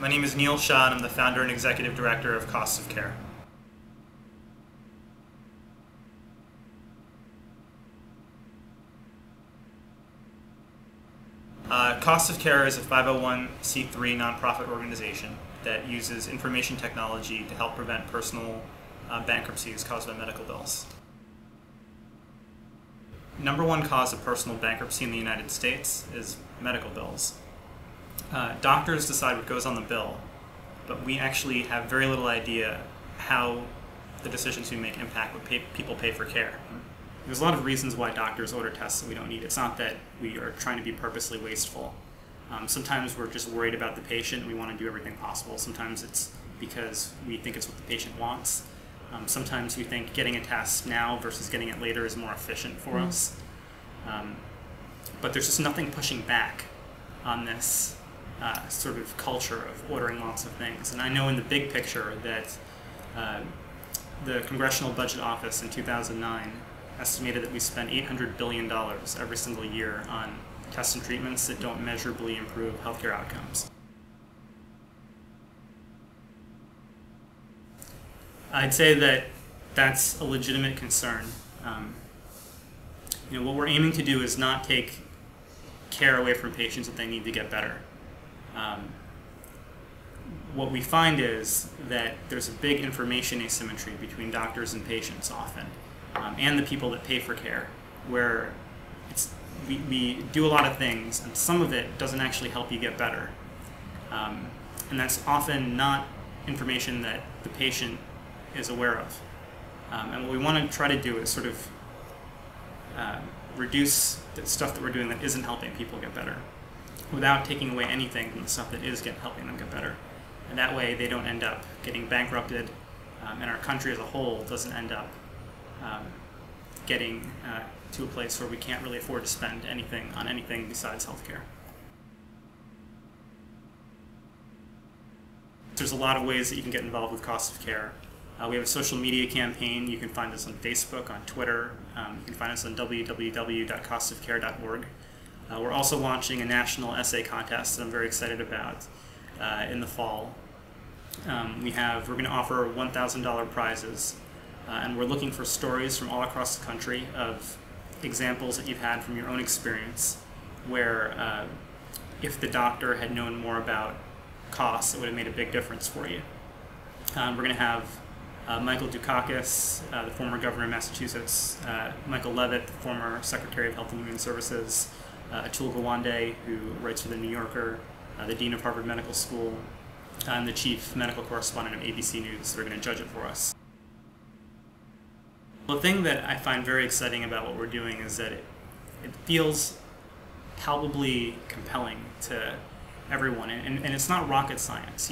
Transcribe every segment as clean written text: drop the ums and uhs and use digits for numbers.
My name is Neel Shah, and I'm the founder and executive director of Cost of Care. Cost of Care is a 501c3 nonprofit organization that uses information technology to help prevent personal bankruptcies caused by medical bills. Number one cause of personal bankruptcy in the United States is medical bills. Doctors decide what goes on the bill, but we actually have very little idea how the decisions we make impact what people pay for care. There's a lot of reasons why doctors order tests that we don't need. It's not that we are trying to be purposely wasteful. Sometimes we're just worried about the patient and we want to do everything possible. Sometimes it's because we think it's what the patient wants. Sometimes we think getting a test now versus getting it later is more efficient for us. But there's just nothing pushing back on this sort of culture of ordering lots of things. And I know in the big picture that the Congressional Budget Office in 2009 estimated that we spend $800 billion every single year on tests and treatments that don't measurably improve healthcare outcomes. I'd say that that's a legitimate concern. What we're aiming to do is not take care away from patients that they need to get better. What we find is that there's a big information asymmetry between doctors and patients often, and the people that pay for care, where we do a lot of things and some of it doesn't actually help you get better. And that's often not information that the patient is aware of. And what we want to try to do is sort of reduce the stuff that we're doing that isn't helping people get better without taking away anything from the stuff that is helping them get better. And that way they don't end up getting bankrupted, and our country as a whole doesn't end up getting to a place where we can't really afford to spend anything on anything besides healthcare. There's a lot of ways that you can get involved with Cost of Care. We have a social media campaign. You can find us on Facebook, on Twitter. You can find us on www.costofcare.org. We're also launching a national essay contest that I'm very excited about in the fall. We're going to offer $1,000 prizes, and we're looking for stories from all across the country of examples that you've had from your own experience where if the doctor had known more about costs, it would have made a big difference for you. We're going to have Michael Dukakis, the former governor of Massachusetts, Michael Levitt, the former Secretary of Health and Human Services, Atul Gawande, who writes for The New Yorker, the Dean of Harvard Medical School, and the Chief Medical Correspondent of ABC News. They're going to judge it for us. The thing that I find very exciting about what we're doing is that it feels palpably compelling to everyone, and it's not rocket science.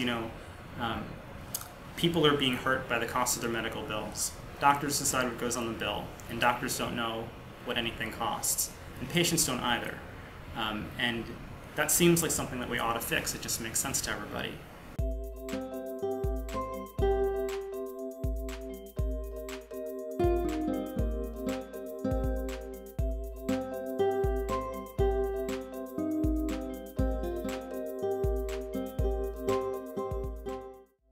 People are being hurt by the cost of their medical bills. Doctors decide what goes on the bill, and doctors don't know what anything costs, and patients don't either. And that seems like something that we ought to fix. It just makes sense to everybody.